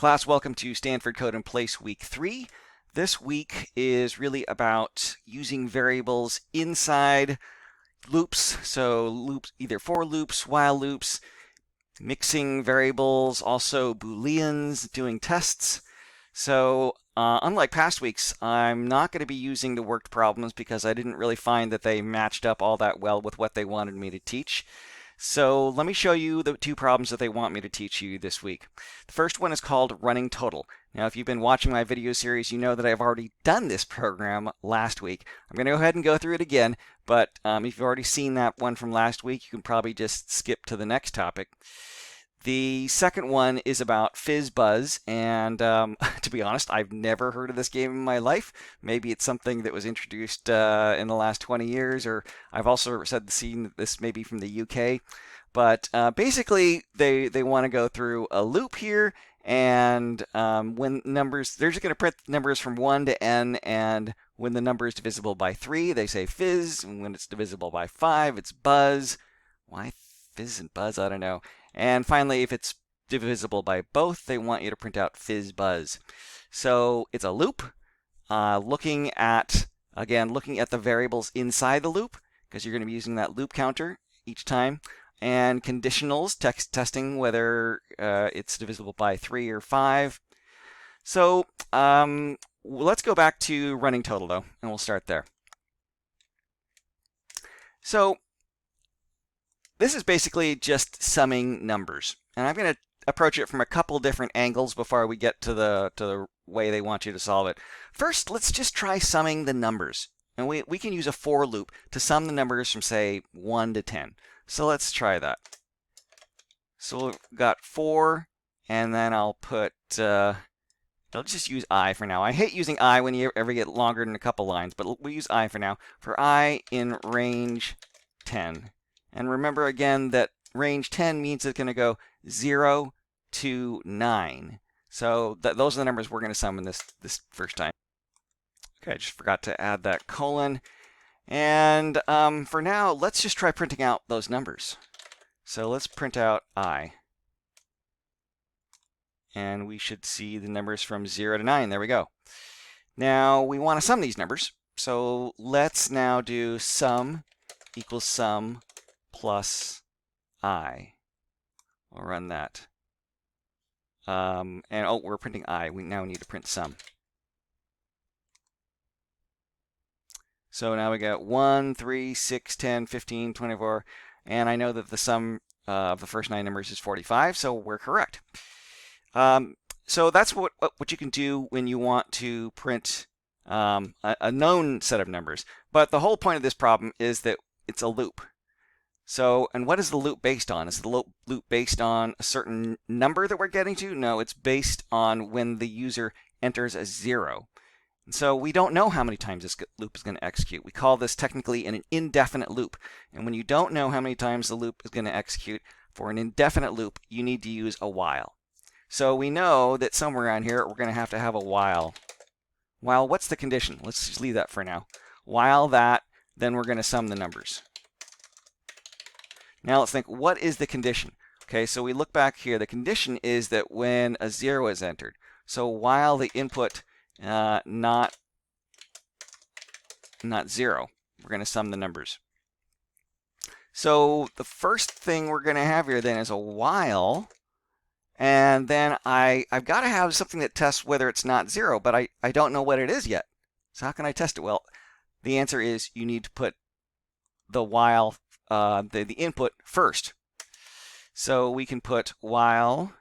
Class, welcome to Stanford Code in Place Week 3. This week is really about using variables inside loops. So loops, either for loops, while loops, mixing variables, also Booleans, doing tests. So unlike past weeks, I'm not going to be using the worked problems because I didn't really find that they matched up all that well with what they wanted me to teach. So let me show you the two problems that they want me to teach you this week. The first one is called running total. Now, if you've been watching my video series, you know that I've already done this program last week. I'm going to go ahead and go through it again, but if you've already seen that one from last week, you can probably just skip to the next topic. The second one is about Fizz Buzz, and to be honest, I've never heard of this game in my life. Maybe it's something that was introduced in the last 20 years, or I've also seen this maybe from the UK. But basically, they want to go through a loop here, and when numbers, they're just going to print numbers from 1 to n, and when the number is divisible by 3, they say fizz, and when it's divisible by 5, it's buzz. Why fizz and buzz? I don't know. And finally, if it's divisible by both, they want you to print out Fizzbuzz. So it's a loop, looking at the variables inside the loop, because you're going to be using that loop counter each time, and conditionals, testing whether it's divisible by 3 or 5. So let's go back to running total, though, and we'll start there. So this is basically just summing numbers, and I'm going to approach it from a couple different angles before we get to the way they want you to solve it. First, let's just try summing the numbers, and we can use a for loop to sum the numbers from, say, 1 to 10. So let's try that. So we've got 4, and then I'll put I'll just use I for now. I hate using I when you ever get longer than a couple lines, but we'll use I for now. For I in range 10. And remember again that range 10 means it's going to go 0 to 9. So those are the numbers we're going to sum in this first time. Okay, I just forgot to add that colon. And for now, let's just try printing out those numbers. So let's print out I. And we should see the numbers from 0 to 9. There we go. Now, we want to sum these numbers. So let's now do sum equals sum plus I. We'll run that. And oh, we're printing I. We now need to print sum. So now we got 1, 3, 6, 10, 15, 24. And I know that the sum of the first 9 numbers is 45, so we're correct. So that's what you can do when you want to print a known set of numbers. But the whole point of this problem is that it's a loop. So, and what is the loop based on? Is the loop based on a certain number that we're getting to? No, it's based on when the user enters a 0. And so we don't know how many times this loop is going to execute. We call this technically an indefinite loop. And when you don't know how many times the loop is going to execute, for an indefinite loop, you need to use a while. So we know that somewhere around here, we're going to have a while. While, what's the condition? Let's just leave that for now. While that, then we're going to sum the numbers. Now let's think, what is the condition? Okay, so we look back here. The condition is that when a 0 is entered. So while the input not 0, we're going to sum the numbers. So the first thing we're going to have here then is a while. And then I've got to have something that tests whether it's not 0, but I don't know what it is yet. So how can I test it? Well, the answer is you need to put the while, the input first. So we can put while,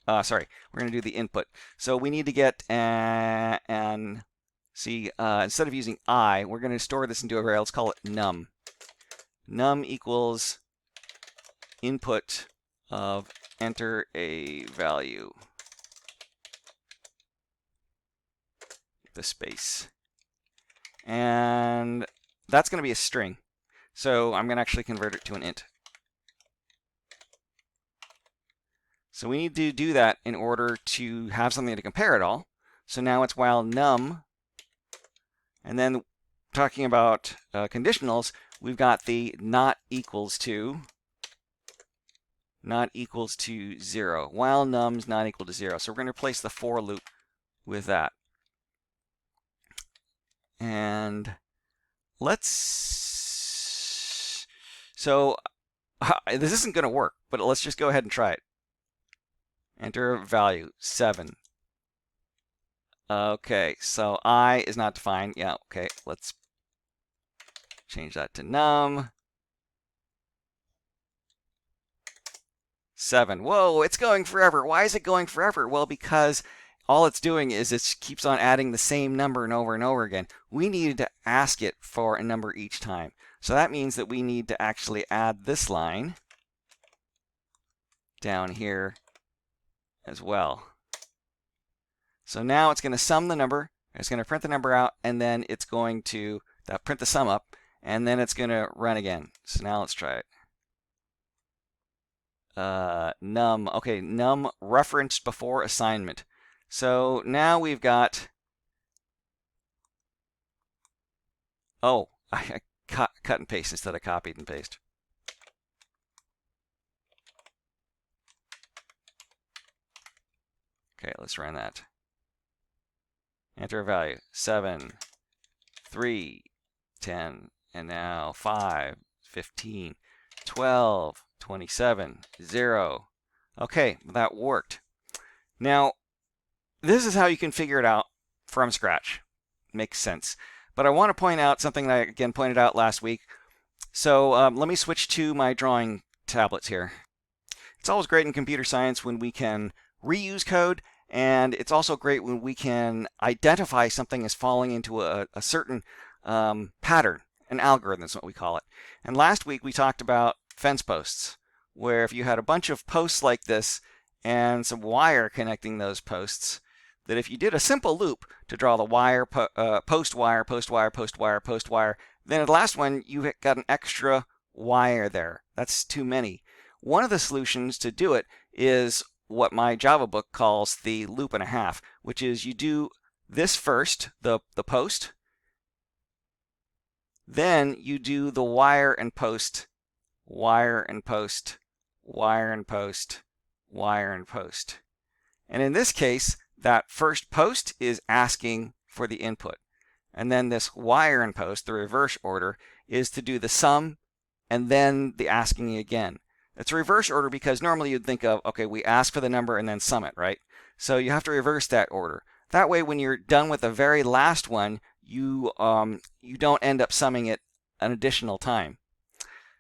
we're going to do the input. So we need to get instead of using I, we're going to store this into a variable. Let's call it num. Num equals input of enter a value, the space. And that's going to be a string. So I'm going to actually convert it to an int. So we need to do that in order to have something to compare it all. So now it's while num, and then talking about conditionals, we've got the not equals to not equals to 0, while num's not equal to 0. So we're going to replace the for loop with that. And let's, so this isn't going to work, but let's just go ahead and try it. Enter a value, 7. Okay, so I is not defined. Yeah, okay, let's change that to num. 7. Whoa, it's going forever. Why is it going forever? Well, because all it's doing is it keeps on adding the same number and over again. We needed to ask it for a number each time. So that means that we need to actually add this line down here as well. So now it's going to sum the number, it's going to print the number out, and then it's going to print the sum up, and then it's going to run again. So now let's try it. Num, okay, num referenced before assignment. So now we've got, oh, I cut and paste instead of copied and paste. Okay, let's run that. Enter a value, 7, 3, 10, and now 5, 15, 12, 27, 0. Okay, that worked. Now, this is how you can figure it out from scratch. Makes sense. But I want to point out something that I, again, pointed out last week. So let me switch to my drawing tablets here. It's always great in computer science when we can reuse code, and it's also great when we can identify something as falling into a certain pattern. An algorithm is what we call it. And last week we talked about fence posts, where if you had a bunch of posts like this and some wire connecting those posts, that if you did a simple loop to draw the wire, post wire, post wire, post wire, post wire, then at the last one you got an extra wire there. That's too many. One of the solutions to do it is what my Java book calls the loop and a half, which is you do this first, the post, then you do the wire and post, wire and post, wire and post, wire and post. And in this case, that first post is asking for the input. And then this wire and post, the reverse order, is to do the sum and then the asking again. It's a reverse order because normally you'd think of, okay, we ask for the number and then sum it, right? So you have to reverse that order. That way, when you're done with the very last one, you don't end up summing it an additional time.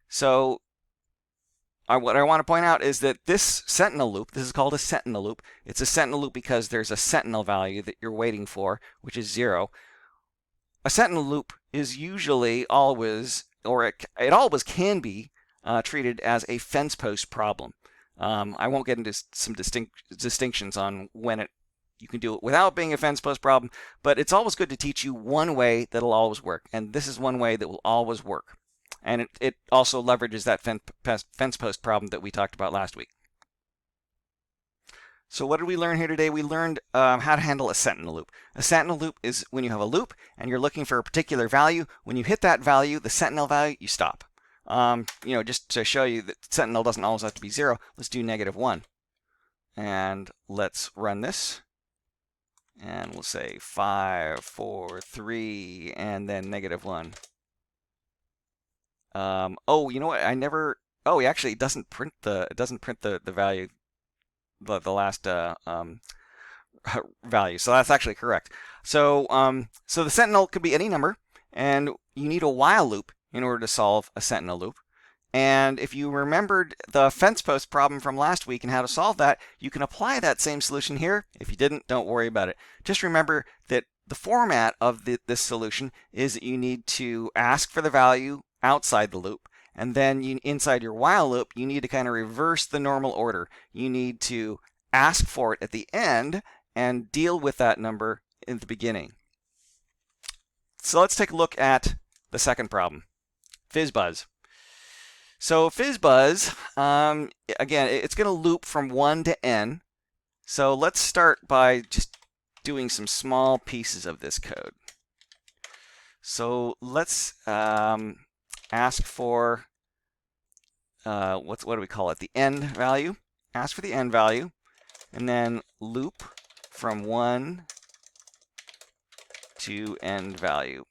So what I want to point out is that this Sentinel loop, this is called a Sentinel loop. It's a Sentinel loop because there's a Sentinel value that you're waiting for, which is 0. A Sentinel loop is usually always, or it always can be, treated as a fence post problem. I won't get into some distinctions on when you can do it without being a fence post problem, but it's always good to teach you one way that'll always work, and this is one way that will always work. And it also leverages that fence post problem that we talked about last week. So what did we learn here today? We learned how to handle a Sentinel loop. A Sentinel loop is when you have a loop and you're looking for a particular value. When you hit that value, the Sentinel value, you stop. Just to show you that Sentinel doesn't always have to be 0, let's do -1. And let's run this. And we'll say 5, 4, 3, and then -1. Oh, you know what? Actually, it doesn't print the value, the last value. So that's actually correct. So so the Sentinel could be any number, and you need a while loop in order to solve a Sentinel loop. And if you remembered the fence post problem from last week and how to solve that, you can apply that same solution here. If you didn't, don't worry about it. Just remember that the format of this solution is that you need to ask for the value outside the loop, and then inside your while loop, you need to kind of reverse the normal order. You need to ask for it at the end and deal with that number in the beginning. So let's take a look at the second problem, Fizzbuzz. So Fizzbuzz, again, it's going to loop from 1 to n. So let's start by just doing some small pieces of this code. So let's ask for what do we call it? The end value. Ask for the end value, and then loop from 1 to end value.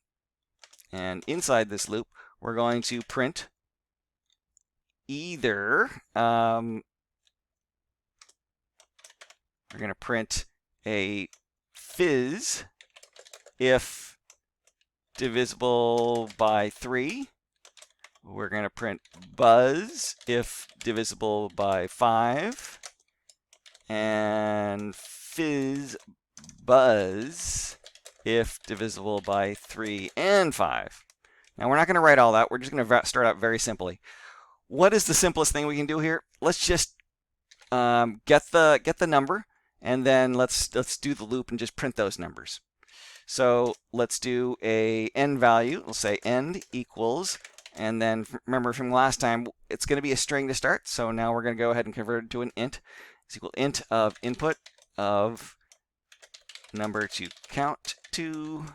And inside this loop, we're going to print either, we're going to print a fizz if divisible by 3. We're going to print buzz if divisible by 5. And fizz buzz if divisible by 3 and 5. Now we're not going to write all that. We're just going to start out very simply. What is the simplest thing we can do here? Let's just get the number, and then let's do the loop and just print those numbers. So let's do a end value. We'll say end equals, and then remember from last time, it's going to be a string to start. So now we're going to go ahead and convert it to an int. It's equal int of input of number to count to.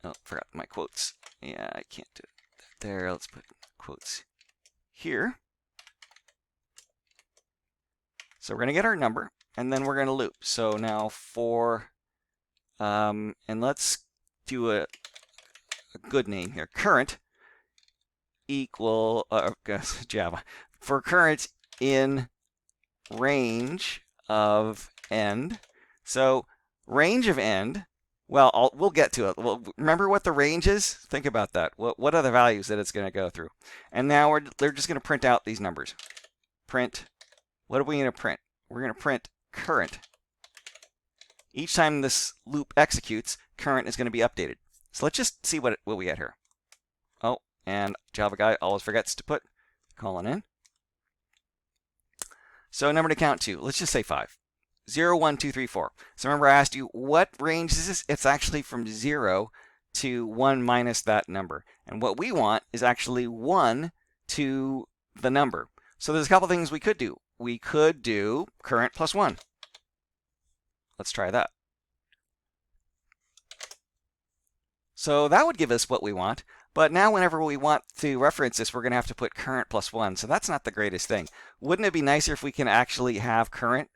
Oh, forgot my quotes. Yeah, I can't do it there. Let's put quotes here. So we're going to get our number, and then we're going to loop. So now for, and let's do a good name here. Current equal, Java. For current in range of end. So range of end, well, we'll get to it. Well, remember what the range is? Think about that. What are the values that it's going to go through? And now they're just going to print out these numbers. Print, what are we going to print? We're going to print current. Each time this loop executes, current is going to be updated. So let's just see what we get here. Oh, and Java guy always forgets to put colon in. So number to count to, let's just say 5. 0, 1, 2, 3, 4. So remember I asked you, what range is this? It's actually from 0 to 1 minus that number. And what we want is actually 1 to the number. So there's a couple things we could do. We could do current plus 1. Let's try that. So that would give us what we want. But now whenever we want to reference this, we're going to have to put current plus 1. So that's not the greatest thing. Wouldn't it be nicer if we can actually have current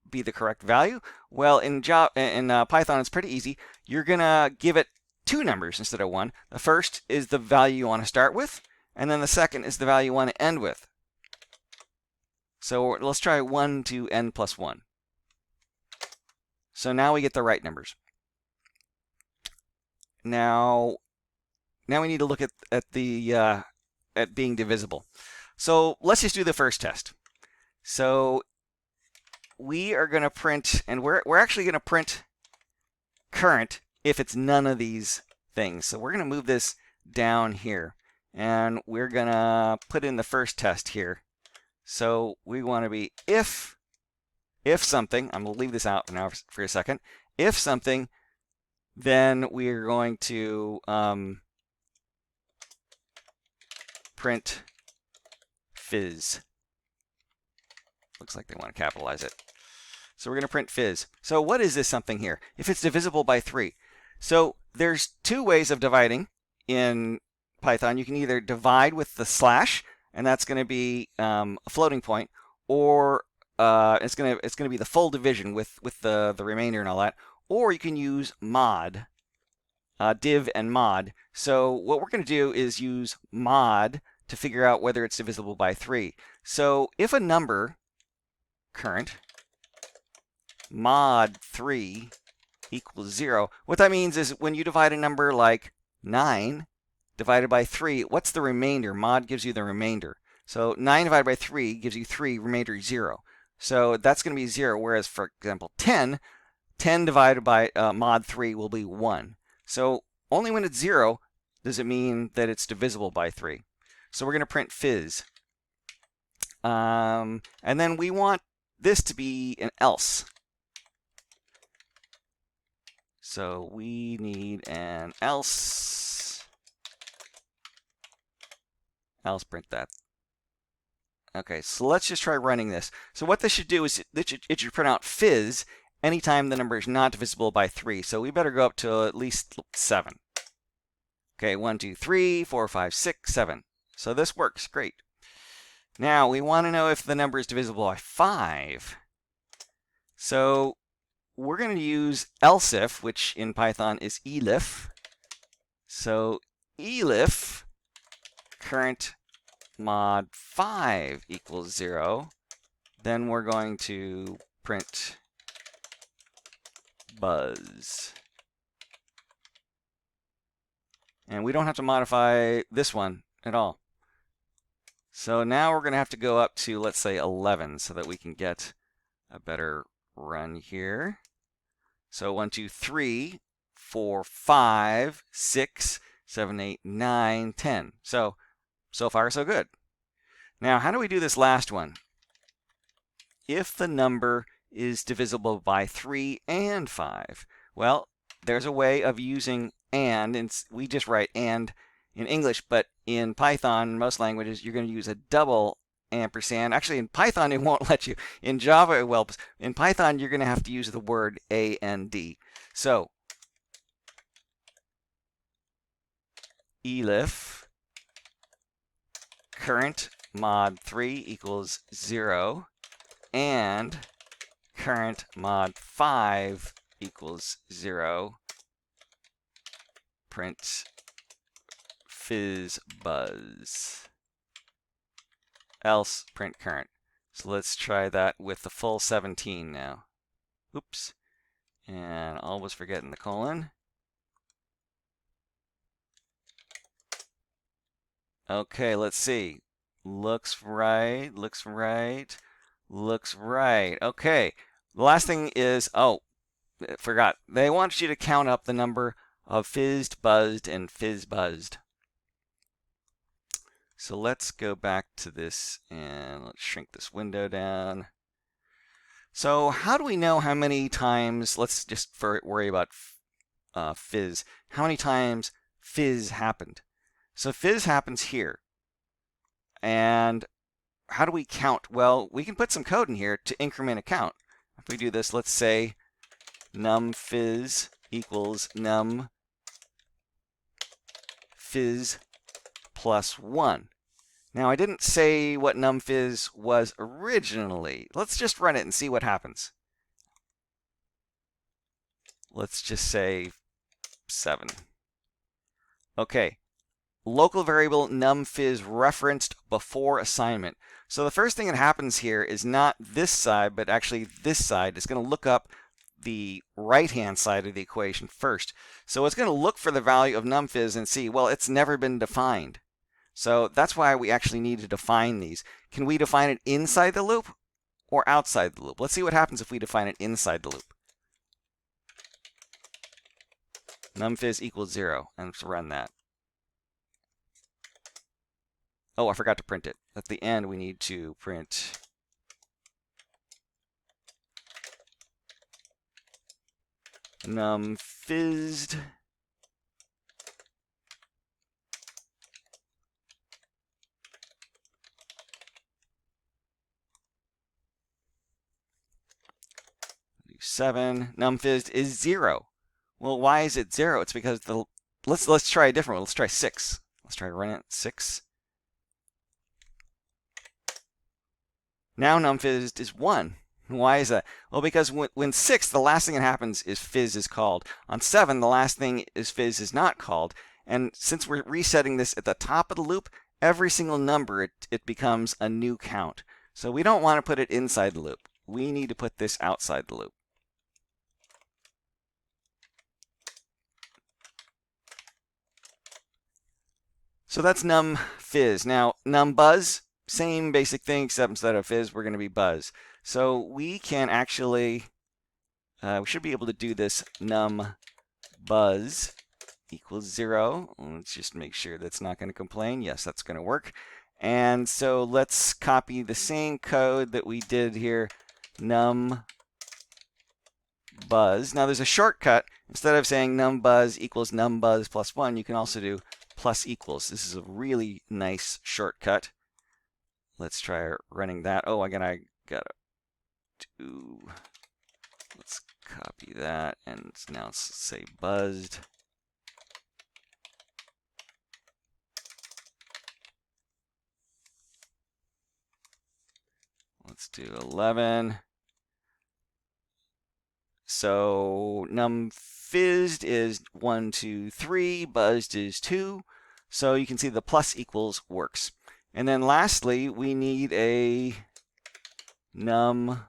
be the correct value? Well, in Python, it's pretty easy. You're going to give it 2 numbers instead of 1. The first is the value you want to start with, and then the second is the value you want to end with. So let's try 1 to n plus 1. So now we get the right numbers. Now we need to look at being divisible. So let's just do the first test. So we are going to print, and we're actually going to print current if it's none of these things. So we're going to move this down here, and we're going to put in the first test here. So we want to be if something, I'm going to leave this out now for a second. If something, then we're going to print fizz. Looks like they want to capitalize it. So we're going to print fizz. So what is this something here? If it's divisible by 3. So there's 2 ways of dividing in Python. You can either divide with the slash, and that's going to be a floating point, or it's going to be the full division with the remainder and all that. Or you can use mod, div and mod. So what we're going to do is use mod to figure out whether it's divisible by 3. So if a number, current, mod 3 equals 0, what that means is when you divide a number like 9 divided by 3, what's the remainder? Mod gives you the remainder. So 9 divided by 3 gives you 3, remainder 0. So that's going to be 0, whereas, for example, 10 divided by mod 3 will be 1. So only when it's 0 does it mean that it's divisible by 3. So we're going to print fizz. And then we want this to be an else. So we need an else. Else print that. Okay, so let's just try running this. So what this should do is it should print out fizz anytime the number is not divisible by 3. So we better go up to at least 7. Okay, 1, 2, 3, 4, 5, 6, 7. So this works great. Now we want to know if the number is divisible by 5. So we're going to use else if, which in Python is elif. So elif current mod 5 equals 0. Then we're going to print buzz. And we don't have to modify this one at all. So now we're going to have to go up to, let's say, 11 so that we can get a better run here. So 1, 2, 3, 4, 5, 6, 7, 8, 9, 10. So far, so good. Now, how do we do this last one? If the number is divisible by 3 and 5. Well, there's a way of using and we just write and in English, but in Python, most languages, you're going to use a double ampersand. Actually, in Python, it won't let you. In Java, it will. In Python, you're going to have to use the word and. So, elif current mod 3 equals 0 and current mod 5 equals 0. Print Fizzbuzz. Else print current. So let's try that with the full 17 now. Oops. And always forgetting the colon. Okay, let's see. Looks right, looks right, looks right. Okay. The last thing is, oh, I forgot. They want you to count up the number of fizzed, buzzed, and fizz buzzed. So let's go back to this and let's shrink this window down. So how do we know how many times, let's just worry about fizz, how many times fizz happened? So fizz happens here. And how do we count? Well, we can put some code in here to increment a count. If we do this, let's say num fizz equals num fizz plus 1. Now, I didn't say what num fizz was originally. Let's just run it and see what happens. Let's just say 7. Okay. Local variable num fizz referenced before assignment. So the first thing that happens here is not this side, but actually this side. It's going to look up the right-hand side of the equation first. So it's going to look for the value of num fizz and see, well, it's never been defined. So that's why we actually need to define these. Can we define it inside the loop or outside the loop? Let's see what happens if we define it inside the loop. Num fizz equals 0, and let's run that. Oh, I forgot to print it. At the end, we need to print num fizzed seven. Num fizzed is 0. Well, why is it 0? It's because let's try a different one. Let's try 6. Let's try running it 6. Now num fizzed is 1. Why is that? Well, because when 6, the last thing that happens is fizz is called. On 7, the last thing is fizz is not called. And since we're resetting this at the top of the loop, every single number, it becomes a new count. So we don't want to put it inside the loop. We need to put this outside the loop. So that's num fizz. Now, num buzz, same basic thing, except instead of fizz, we're going to be buzz. So we can actually, we should be able to do this num buzz equals 0. Let's just make sure that's not going to complain. Yes, that's going to work. And so let's copy the same code that we did here, num buzz. Now there's a shortcut. Instead of saying num buzz equals num buzz plus 1, you can also do plus equals. This is a really nice shortcut. Let's try running that. Oh, again, I gotta do, let's copy that, and now let's say buzzed. let's do 11. So num fizzed is 1, 2, 3, buzzed is 2. So you can see the plus equals works. And then lastly, we need a num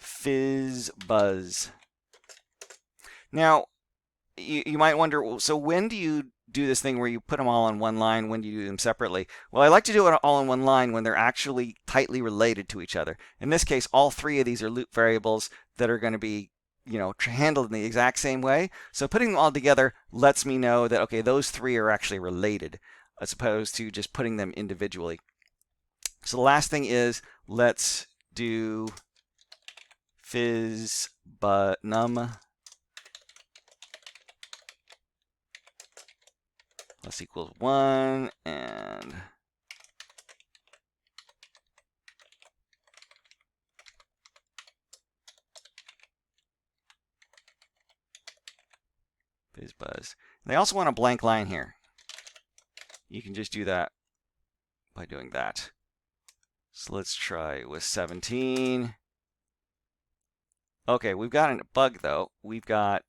Fizzbuzz. Now, you might wonder, so when do you do this thing where you put them all on one line? When do you do them separately? Well, I like to do it all in one line when they're actually tightly related to each other. In this case, all three of these are loop variables that are going to be, handled in the exact same way. So putting them all together lets me know that, okay, those three are actually related, as opposed to just putting them individually. So the last thing is, let's do Fizzbuzz num plus equals 1 and Fizzbuzz. They also want a blank line here. You can just do that by doing that. So let's try with 17. Okay, we've got a bug though. We've got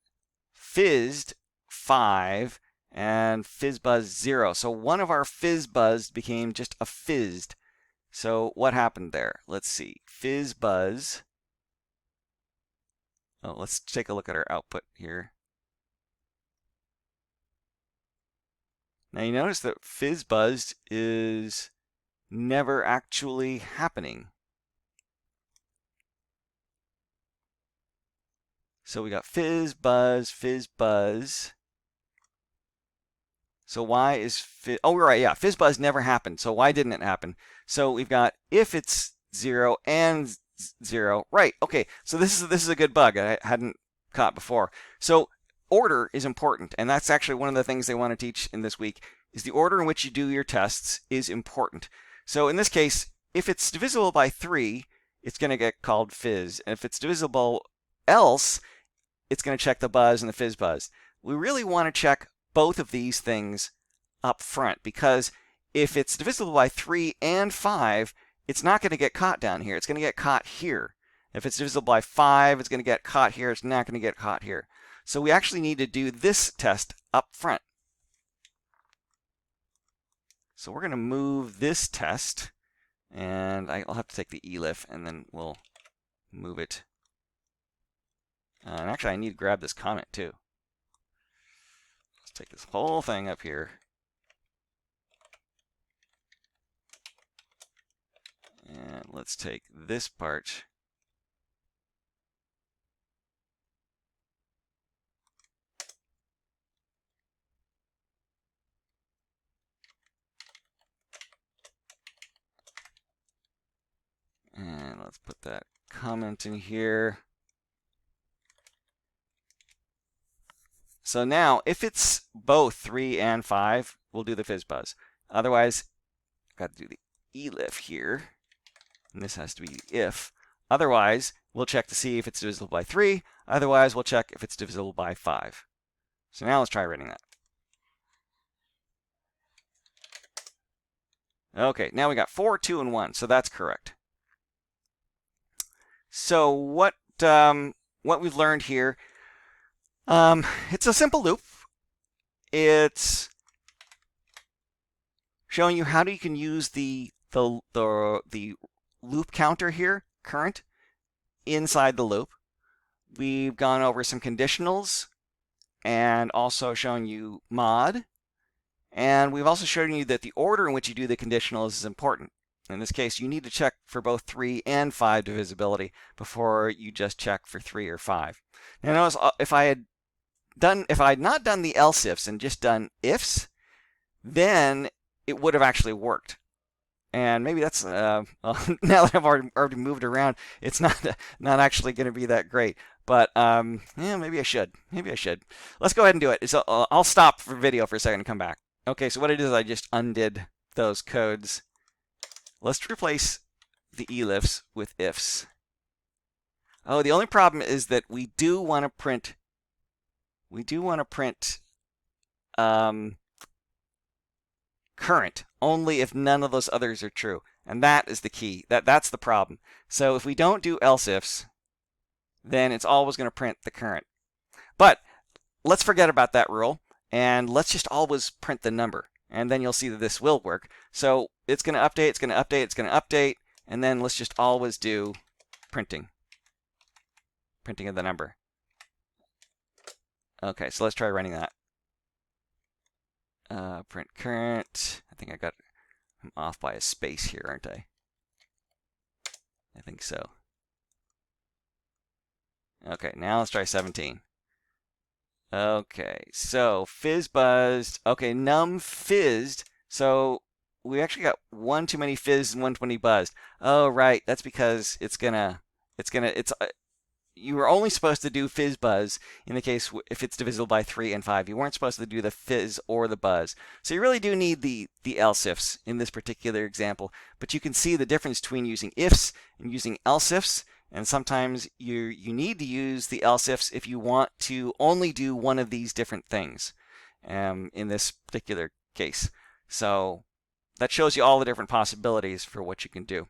fizzed 5 and Fizzbuzz 0. So one of our Fizzbuzz became just a fizzed. So what happened there? Let's see. Fizzbuzz. Oh, let's take a look at our output here. Now you notice that Fizzbuzz is never actually happening. So we got Fizzbuzz, Fizzbuzz. So why is oh, we're right, yeah, Fizzbuzz never happened. So why didn't it happen? So we've got if it's 0 and 0, right? Okay, so this is a good bug I hadn't caught before. So order is important, and that's actually one of the things they want to teach in this week. Is the order in which you do your tests is important. So in this case, if it's divisible by 3, it's going to get called fizz, and if it's divisible else, it's going to check the buzz and the Fizzbuzz. We really want to check both of these things up front, because if it's divisible by 3 and 5, it's not going to get caught down here. It's going to get caught here. If it's divisible by 5, it's going to get caught here. It's not going to get caught here. So we actually need to do this test up front. So we're going to move this test, and I'll have to take the elif, and then we'll move it. And actually, I need to grab this comment too. Let's take this whole thing up here. And let's take this part. And let's put that comment in here. So now, if it's both 3 and 5, we'll do the Fizzbuzz. Otherwise, I've got to do the elif here. And this has to be the if. Otherwise, we'll check to see if it's divisible by 3. Otherwise, we'll check if it's divisible by 5. So now let's try writing that. Okay, now we got 4, 2, and 1, so that's correct. So what we've learned here, it's a simple loop. It's showing you how you can use the loop counter here, current, inside the loop. We've gone over some conditionals and also shown you mod. And we've also shown you that the order in which you do the conditionals is important. In this case, you need to check for both 3 and 5 divisibility before you just check for 3 or 5. Now notice if I had not done the else ifs and just done ifs, then it would have actually worked. And maybe that's now that I've already moved around, it's not actually going to be that great. But yeah, maybe I should. Let's go ahead and do it. So I'll stop for video for a second and come back. Okay, so what I did is I just undid those codes. Let's replace the elifs with ifs. Oh, the only problem is that we do want to print current only if none of those others are true. And that is the key. That's the problem. So if we don't do else ifs, then it's always going to print the current. But let's forget about that rule, and let's just always print the number. And then you'll see that this will work. So it's going to update, it's going to update, it's going to update, and then let's just always do printing of the number. Okay, so let's try running that. Print current. I think I'm off by a space here, aren't I? I think so. Okay, now let's try 17. Okay, so fizz buzzed. Okay, num fizzed. So we actually got one too many fizzed and one too many buzzed. Oh, right. That's because you were only supposed to do fizz buzz in the case if it's divisible by 3 and 5. You weren't supposed to do the fizz or the buzz. So you really do need the else ifs in this particular example. But you can see the difference between using ifs and using else ifs. And sometimes you need to use the else ifs if you want to only do one of these different things in this particular case. So that shows you all the different possibilities for what you can do.